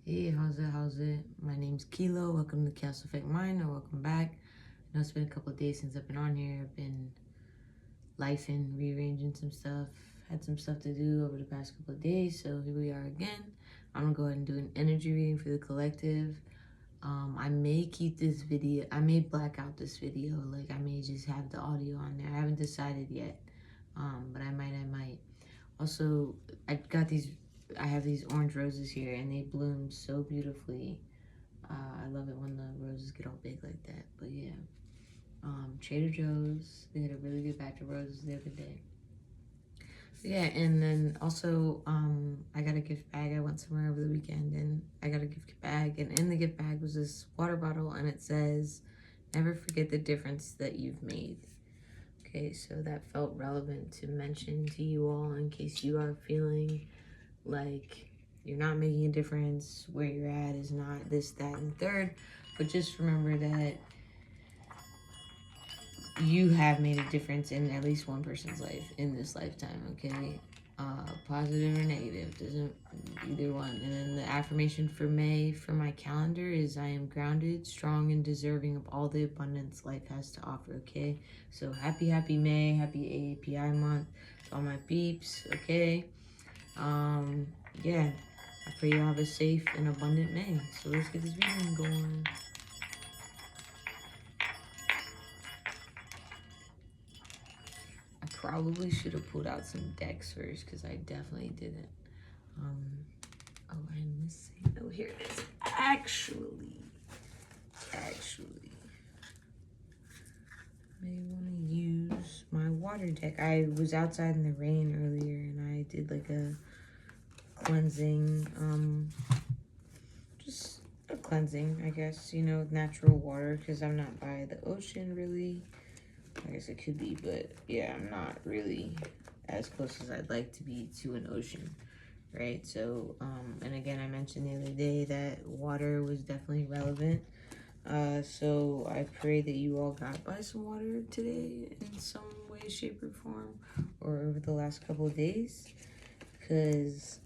Hey, how's it? My name's Kilo. Welcome to Chaos Effect Mind, or welcome back. I know it's been a couple of days since I've been on here. I've been lifing, rearranging some stuff. Had some stuff to do over the past couple of days, so here we are again. I'm gonna go ahead and do an energy reading for the collective. I may keep this video, I may black out this video, like I may just have the audio on there. I haven't decided yet, but I might. Also, I have these orange roses here, and they bloom so beautifully. I love it when the roses get all big like that. But yeah, Trader Joe's, they had a really good batch of roses the other day. But yeah, and then also, I got a gift bag. I went somewhere over the weekend, and I got a gift bag, and in the gift bag was this water bottle, and it says, "Never forget the difference that you've made." Okay, so that felt relevant to mention to you all in case you are feeling like you're not making a difference, where you're at is not this, that, and third. But just remember that you have made a difference in at least one person's life in this lifetime, okay? Positive or negative, doesn't either one. And then the affirmation for May for my calendar is I am grounded, strong, and deserving of all the abundance life has to offer, okay? So happy May, happy AAPI month to all my peeps, okay? Yeah, I pray you have a safe and abundant May. So let's get this reading going. I probably should have pulled out some decks first because I definitely didn't. Oh, I'm missing. Oh, here it is. Actually, I want to use my water deck. I was outside in the rain earlier and I did like a cleansing, just a cleansing, I guess, you know, natural water, because I'm not by the ocean really. I guess it could be, but yeah, I'm not really as close as I'd like to be to an ocean, right? So, and again, I mentioned the other day that water was definitely relevant. So I pray that you all got by some water today in some way, shape, or form, or over the last couple of days, because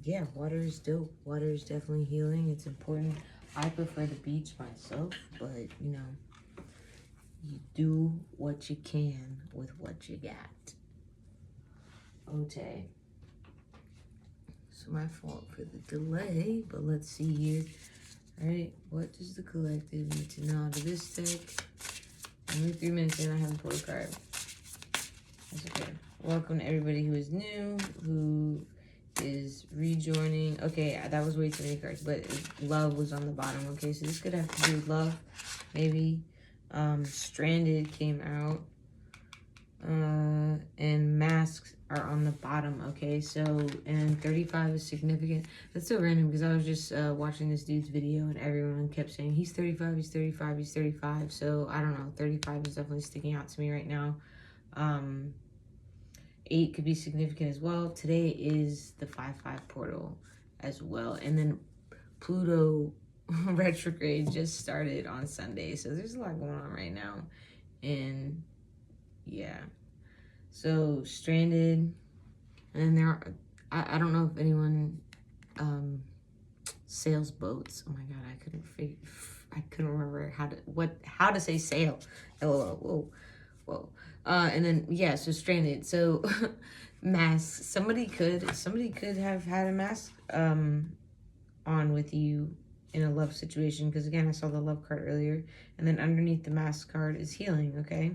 yeah, water is dope. Water is definitely healing. It's important. I prefer the beach myself, but you know, you do what you can with what you got. Okay. So my fault for the delay, but let's see here. All right, what does the collective need to know out of this deck? Only 3 minutes in, I haven't pulled a card. That's okay. Welcome to everybody who is new, who is rejoining. Okay, that was way too many cards, but love was on the bottom. Okay, so this could have to do with love, maybe. Stranded came out, and masks are on the bottom. Okay, so, and 35 is significant. That's so random because I was just watching this dude's video and everyone kept saying he's 35, he's 35, he's 35. So I don't know, 35 is definitely sticking out to me right now. 8 could be significant as well. Today is the 5-5 portal as well. And then Pluto retrograde just started on Sunday. So there's a lot going on right now. And yeah. So stranded. And there are, I don't know if anyone sails boats. Oh my god, I couldn't remember how to say sail. LOL. Whoa. And then yeah, so stranded. So masks. Somebody could have had a mask on with you in a love situation, because again, I saw the love card earlier, and then underneath the mask card is healing. Okay,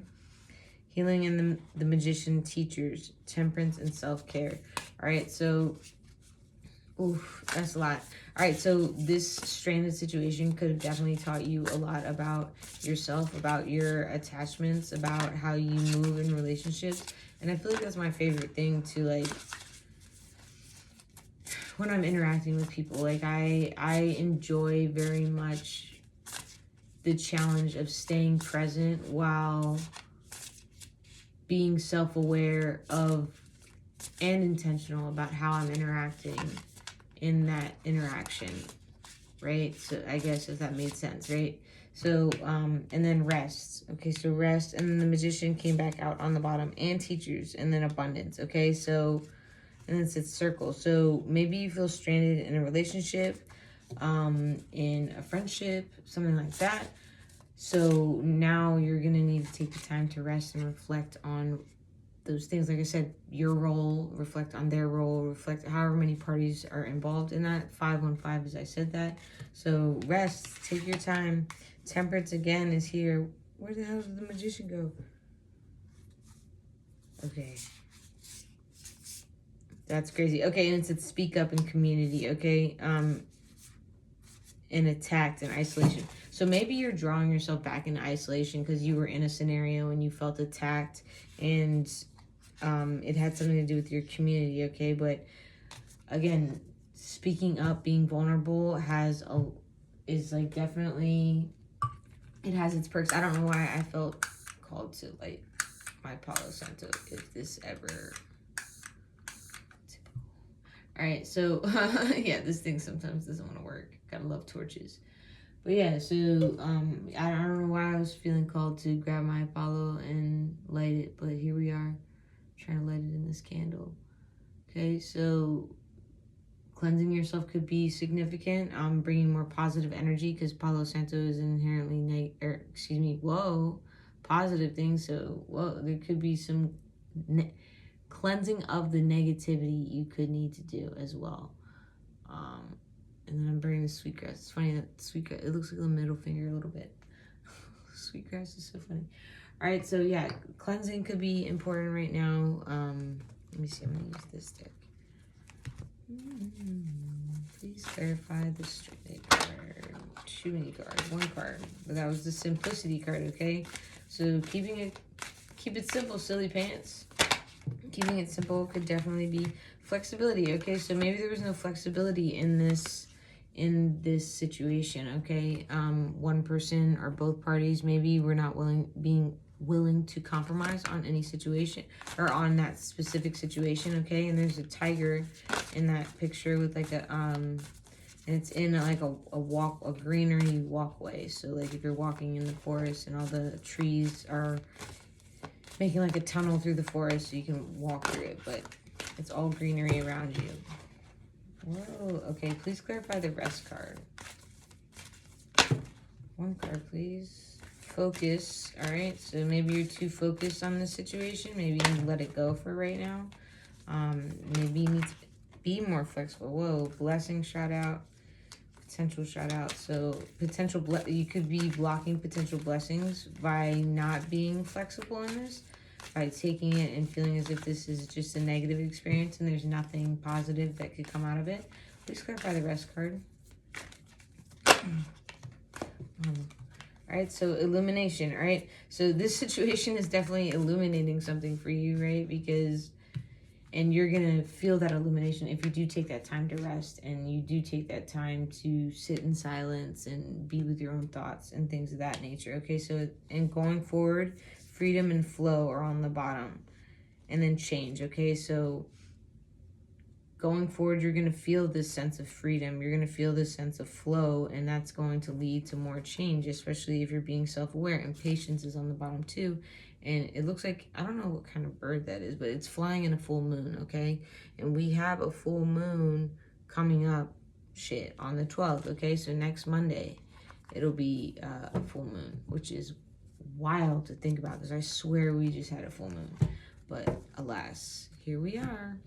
healing and the magician, teachers, temperance, and self-care. All right, so oof, that's a lot. All right, so this stranded situation could have definitely taught you a lot about yourself, about your attachments, about how you move in relationships. And I feel like that's my favorite thing to, like, when I'm interacting with people. Like, I enjoy very much the challenge of staying present while being self-aware of and intentional about how I'm interacting in that interaction, right? So I guess if that made sense, right? So, and then rest. Okay, so rest, and then the magician came back out on the bottom, and teachers, and then abundance. Okay, so and then it's circle. So maybe you feel stranded in a relationship, in a friendship, something like that. So now you're gonna need to take the time to rest and reflect on those things. Like I said, your role, reflect on their role, reflect however many parties are involved in that. 515, as I said that. So rest, take your time. Temperance again is here. Where the hell did the Magician go? Okay. That's crazy. Okay, and it said speak up in community, okay? And attacked in isolation. So maybe you're drawing yourself back into isolation because you were in a scenario and you felt attacked, and it had something to do with your community, okay? But again, speaking up, being vulnerable is like definitely, it has its perks. I don't know why I felt called to like my Palo Santo if this ever. All right, so yeah, this thing sometimes doesn't want to work. Gotta love torches. But yeah, so I don't know why I was feeling called to grab my Apollo and light it, but here we are, trying to light it in this candle. Okay, so cleansing yourself could be significant. Bringing more positive energy because Palo Santo is inherently positive things. So there could be some cleansing of the negativity you could need to do as well. And then I'm burning the sweetgrass. It's funny that sweetgrass, it looks like a middle finger a little bit. Sweetgrass is so funny. All right, so yeah, cleansing could be important right now. Let me see, I'm gonna use this deck. Please clarify the straight card. Too many cards, one card. But that was the simplicity card, okay? So keep it simple, silly pants. Keeping it simple could definitely be flexibility, okay? So maybe there was no flexibility in this situation, okay? One person or both parties maybe were not being willing to compromise on any situation or on that specific situation, okay? And there's a tiger in that picture with like a and it's in like a greenery walkway. So like if you're walking in the forest and all the trees are making like a tunnel through the forest so you can walk through it, but it's all greenery around you. Whoa, okay, please clarify the rest card. One card, please. Focus, all right? So maybe you're too focused on this situation. Maybe you let it go for right now. Maybe you need to be more flexible. Whoa, blessing shot out. Potential shot out. So you could be blocking potential blessings by not being flexible in this, by taking it and feeling as if this is just a negative experience and there's nothing positive that could come out of it. Please clarify the rest card. All right, so illumination. All right, so this situation is definitely illuminating something for you, right? And you're gonna feel that illumination if you do take that time to rest and you do take that time to sit in silence and be with your own thoughts and things of that nature. Okay, so and going forward, freedom and flow are on the bottom, and then change. Okay, so going forward, you're gonna feel this sense of freedom. You're gonna feel this sense of flow, and that's going to lead to more change, especially if you're being self-aware. And patience is on the bottom too. And it looks like, I don't know what kind of bird that is, but it's flying in a full moon, okay? And we have a full moon coming up, on the 12th, okay? So next Monday, it'll be a full moon, which is wild to think about because I swear we just had a full moon. But alas, here we are.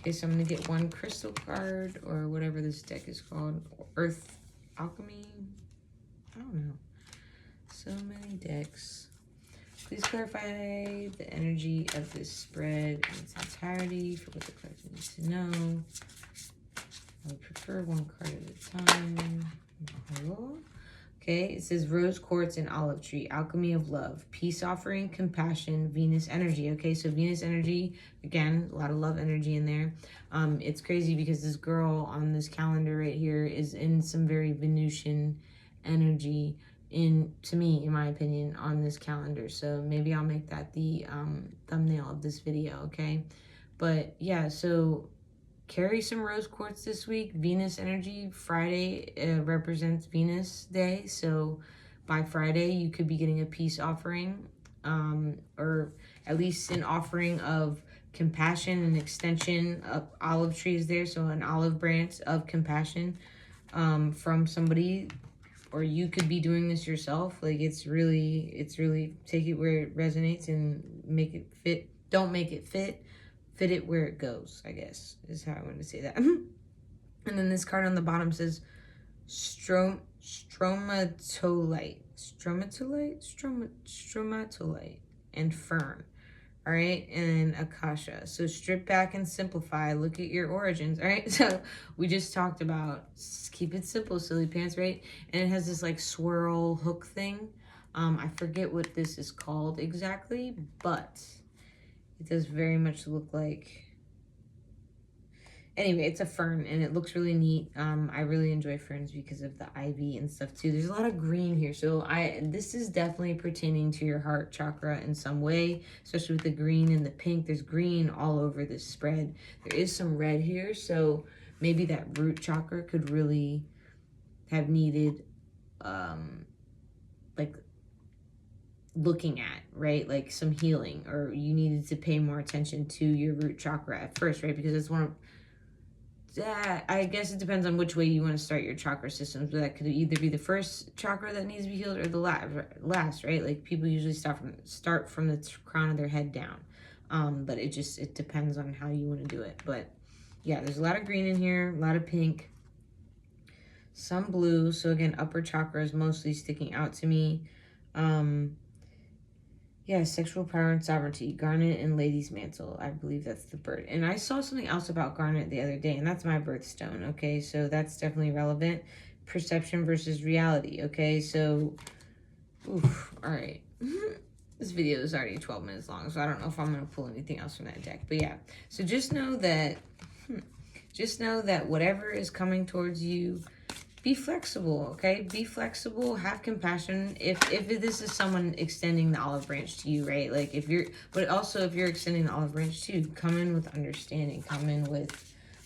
Okay, so I'm going to get one crystal card or whatever this deck is called. Earth Alchemy? I don't know. So many decks. Please clarify the energy of this spread in its entirety for what the collector needs to know. I would prefer one card at a time. Okay, it says Rose Quartz and Olive Tree, Alchemy of Love, Peace Offering, Compassion, Venus Energy. Okay, so Venus Energy, again, a lot of love energy in there. It's crazy because this girl on this calendar right here is in some very Venusian energy to me, in my opinion, on this calendar. So maybe I'll make that the thumbnail of this video, okay? But yeah, so carry some rose quartz this week. Venus energy. Friday represents Venus Day. So by Friday, you could be getting a peace offering, or at least an offering of compassion and extension of olive trees there. So an olive branch of compassion from somebody, or you could be doing this yourself. Like it's really take it where it resonates and make it fit. Don't make it fit it where it goes, I guess is how I want to say that. And then this card on the bottom says stromatolite, and fern. All right, and akasha. So strip back and simplify. Look at your origins. All right, so we just talked about keep it simple, silly pants, right? And it has this like swirl hook thing. I forget what this is called exactly, but it does very much look like, anyway, it's a fern and it looks really neat. I really enjoy ferns because of the ivy and stuff too. There's a lot of green here. So this is definitely pertaining to your heart chakra in some way, especially with the green and the pink. There's green all over this spread. There is some red here. So maybe that root chakra could really have needed, like looking at, right? Like some healing, or you needed to pay more attention to your root chakra at first, right? Because it's one of, I guess it depends on which way you want to start your chakra systems, but that could either be the first chakra that needs to be healed or the last, right? Like people usually start from the crown of their head down. But it depends on how you want to do it. But yeah, there's a lot of green in here, a lot of pink, some blue. So again, upper chakra is mostly sticking out to me. Yeah, sexual power and sovereignty, garnet and lady's mantle. I believe that's the bird. And I saw something else about garnet the other day, and that's my birthstone, okay? So that's definitely relevant. Perception versus reality, okay? So, oof, all right. This video is already 12 minutes long, so I don't know if I'm going to pull anything else from that deck. But yeah, so just know that whatever is coming towards you, be flexible, okay? Be flexible, have compassion. If this is someone extending the olive branch to you, right? Like but also if you're extending the olive branch too, come in with understanding, come in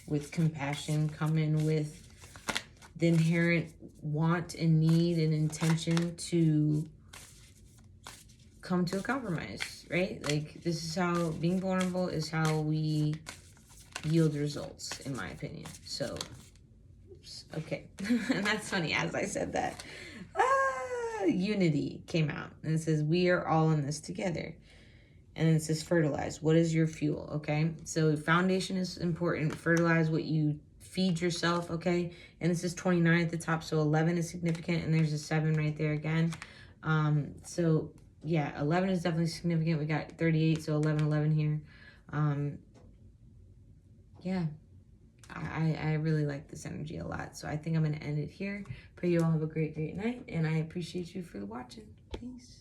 with compassion, come in with the inherent want and need and intention to come to a compromise, right? Like this is how, being vulnerable is how we yield results, in my opinion. So okay. And that's funny, as I said that, unity came out and it says we are all in this together, and then it says fertilize. What is your fuel? Okay, so foundation is important. Fertilize what you feed yourself. Okay, and this is 29 at the top, so 11 is significant, and there's a 7 right there again. So yeah, 11 is definitely significant. We got 38, so 11 here. Yeah, I really like this energy a lot. So I think I'm going to end it here. Pray you all have a great night. And I appreciate you for watching. Peace.